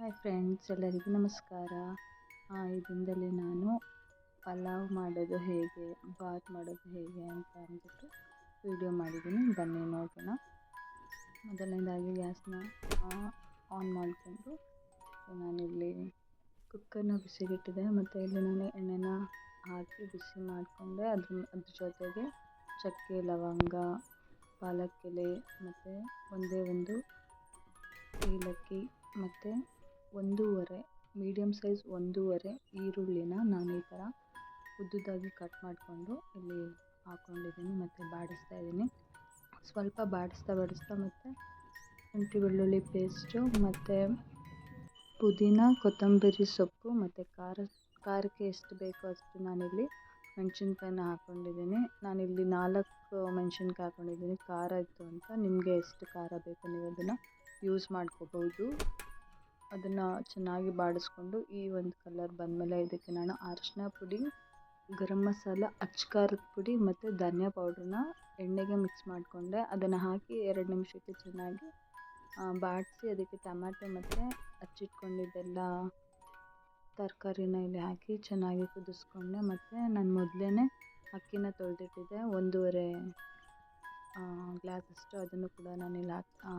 Hi friends, ಎಲ್ಲರಿಗೂ ನಮಸ್ಕಾರ. ಈ ದಿನದಲ್ಲಿ ನಾನು ಪಲಾವ್ ಮಾಡೋದು ಹೇಗೆ, ಬಾತ್ ಮಾಡೋದು ಹೇಗೆ ಅಂತ ಅಂದ್ಬಿಟ್ಟು ವಿಡಿಯೋ ಮಾಡಿದ್ದೀನಿ. ಬನ್ನಿ ನೋಡೋಣ. ಮೊದಲನೇದಾಗಿ ಗ್ಯಾಸ್ನ ಆನ್ ಮಾಡಿಕೊಂಡು ನಾನಿಲ್ಲಿ ಕುಕ್ಕರ್ನ ಬಿಸಿಗಿಟ್ಟಿದೆ ಮತ್ತು ಇಲ್ಲಿ ನಾನು ಎಣ್ಣೆನ ಹಾಕಿ ಬಿಸಿ ಮಾಡಿಕೊಂಡೆ. ಅದ್ರ ಜೊತೆಗೆ ಚಕ್ಕೆ, ಲವಂಗ, ಪಾಲಕ್ ಎಲೆ ಮತ್ತು ಒಂದೇ ಒಂದು ಏಲಕ್ಕಿ ಮತ್ತು ಮೀಡಿಯಮ್ ಸೈಜ್ ಒಂದೂವರೆ ಈರುಳ್ಳಿನ ನಾನು ಈ ಥರ ಉದ್ದುದಾಗಿ ಕಟ್ ಮಾಡಿಕೊಂಡು ಇಲ್ಲಿ ಹಾಕ್ಕೊಂಡಿದ್ದೀನಿ ಮತ್ತು ಬಾಡಿಸ್ತಾ ಇದ್ದೀನಿ. ಸ್ವಲ್ಪ ಬಾಡಿಸ್ತಾ ಮತ್ತು ಶುಂಠಿ ಬೆಳ್ಳುಳ್ಳಿ ಪೇಸ್ಟು ಮತ್ತು ಪುದೀನ, ಕೊತ್ತಂಬರಿ ಸೊಪ್ಪು ಮತ್ತು ಖಾರಕ್ಕೆ ಎಷ್ಟು ಬೇಕೋ ಅಷ್ಟು ನಾನಿಲ್ಲಿ ಮೆಣಸಿನ್ಕಾಯಿನ ಹಾಕ್ಕೊಂಡಿದ್ದೀನಿ. ನಾನಿಲ್ಲಿ 4 ಮೆಣಸಿನ್ಕಾಯಿ ಹಾಕ್ಕೊಂಡಿದ್ದೀನಿ. ಖಾರ ಇತ್ತು ಅಂತ, ನಿಮಗೆ ಎಷ್ಟು ಖಾರ ಬೇಕು ನೀವು ಅದನ್ನು ಯೂಸ್ ಮಾಡ್ಕೋಬೋದು. ಅದನ್ನು ಚೆನ್ನಾಗಿ ಬಾಡಿಸ್ಕೊಂಡು ಈ ಒಂದು ಕಲರ್ ಬಂದಮೇಲೆ ಇದಕ್ಕೆ ನಾನು ಅರಿಶಿನ ಪುಡಿ, ಗರಂ ಮಸಾಲ, ಅಚ್ಚ ಖಾರದ ಪುಡಿ ಮತ್ತು ಧನಿಯಾ ಪೌಡ್ರನ್ನ ಎಣ್ಣೆಗೆ ಮಿಕ್ಸ್ ಮಾಡಿಕೊಂಡೆ. ಅದನ್ನು ಹಾಕಿ 2 ನಿಮಿಷಕ್ಕೆ ಚೆನ್ನಾಗಿ ಬಾಡಿಸಿ ಅದಕ್ಕೆ ಟೊಮ್ಯಾಟೊ ಮತ್ತು ಹಚ್ಚಿಟ್ಕೊಂಡಿದ್ದೆಲ್ಲ ತರಕಾರಿನ ಇಲ್ಲಿ ಹಾಕಿ ಚೆನ್ನಾಗಿ ಕುದಿಸ್ಕೊಂಡೆ. ಮತ್ತು ನಾನು ಮೊದಲೇ ಅಕ್ಕಿನ ತೊಳೆದಿಟ್ಟಿದ್ದೆ, 1.5 ಗ್ಲಾಸಷ್ಟು. ಅದನ್ನು ಕೂಡ ನಾನಿಲ್ಲಿ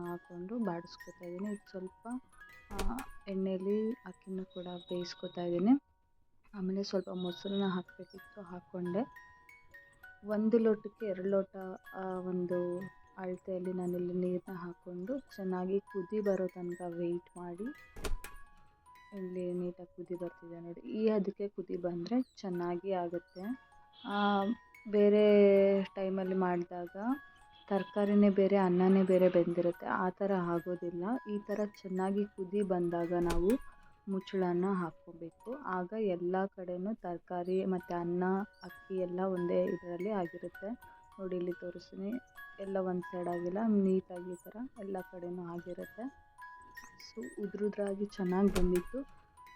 ಹಾಕ್ಕೊಂಡು ಬಾಡಿಸ್ಕೊತಾ ಇದ್ದೀನಿ. ಇದು ಸ್ವಲ್ಪ ಎಣ್ಣೆಯಲ್ಲಿ ಅಕ್ಕಿನೂ ಕೂಡ ಬೇಯಿಸ್ಕೊತಾ ಇದ್ದೀನಿ. ಆಮೇಲೆ ಸ್ವಲ್ಪ ಮೊಸರನ್ನ ಹಾಕಬೇಕಿತ್ತು, ಹಾಕ್ಕೊಂಡೆ. 1 ಲೋಟಕ್ಕೆ 2 ಲೋಟ ಒಂದು ಅಳತೆಯಲ್ಲಿ ನಾನಿಲ್ಲಿ ನೀರನ್ನ ಹಾಕ್ಕೊಂಡು ಚೆನ್ನಾಗಿ ಕುದಿ ಬರೋ ತನಕ ವೆಯ್ಟ್ ಮಾಡಿ. ಇಲ್ಲಿ ನೀಟಾಗಿ ಕುದಿ ಬರ್ತಿದೆ ನೋಡಿ. ಅದಕ್ಕೆ ಕುದಿ ಬಂದರೆ ಚೆನ್ನಾಗಿ ಆಗುತ್ತೆ. ಬೇರೆ ಟೈಮಲ್ಲಿ ಮಾಡಿದಾಗ ತರಕಾರಿನೇ ಬೇರೆ, ಅನ್ನನೇ ಬೇರೆ ಬೆಂದಿರುತ್ತೆ. ಆ ಥರ ಆಗೋದಿಲ್ಲ. ಈ ಥರ ಚೆನ್ನಾಗಿ ಕುದಿ ಬಂದಾಗ ನಾವು ಮುಚ್ಚಳನ ಹಾಕ್ಕೋಬೇಕು. ಆಗ ಎಲ್ಲ ಕಡೆಯೂ ತರಕಾರಿ ಮತ್ತು ಅನ್ನ, ಅಕ್ಕಿ ಎಲ್ಲ ಒಂದೇ ಇದರಲ್ಲಿ ಆಗಿರುತ್ತೆ. ನೋಡಿ, ಇಲ್ಲಿ ತೋರಿಸ್ತೀನಿ, ಎಲ್ಲ ಒಂದು ಸೈಡ್ ಆಗಿಲ್ಲ, ನೀಟಾಗಿ ಈ ಥರ ಎಲ್ಲ ಕಡೆಯೂ ಆಗಿರುತ್ತೆ. ಸೊ ಉದುರಾಗಿ ಚೆನ್ನಾಗಿ ಬಂದಿತ್ತು.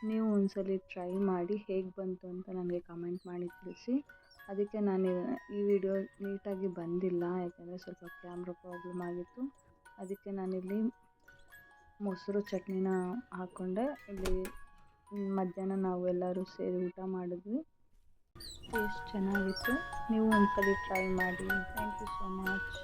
ನೀವು ಒಂದ್ಸಲಿ ಟ್ರೈ ಮಾಡಿ ಹೇಗೆ ಬಂತು ಅಂತ ನನಗೆ ಕಮೆಂಟ್ ಮಾಡಿ ತಿಳಿಸಿ. ಅದಕ್ಕೆ ನಾನು ಈ ವಿಡಿಯೋ ನೀಟಾಗಿ ಬಂದಿಲ್ಲ, ಯಾಕೆಂದರೆ ಸ್ವಲ್ಪ ಕ್ಯಾಮ್ರಾ ಪ್ರಾಬ್ಲಮ್ ಆಗಿತ್ತು. ಅದಕ್ಕೆ ನಾನಿಲ್ಲಿ ಮೊಸರು ಚಟ್ನಿನ ಹಾಕ್ಕೊಂಡೆ. ಇಲ್ಲಿ ಮಧ್ಯಾಹ್ನ ನಾವು ಎಲ್ಲರೂ ಸೇರಿ ಊಟ ಮಾಡಿದ್ವಿ. ಟೇಸ್ಟ್ ಚೆನ್ನಾಗಿತ್ತು. ನೀವು ಒಂದ್ಸಲಿ ಟ್ರೈ ಮಾಡಿ. Thank you so much.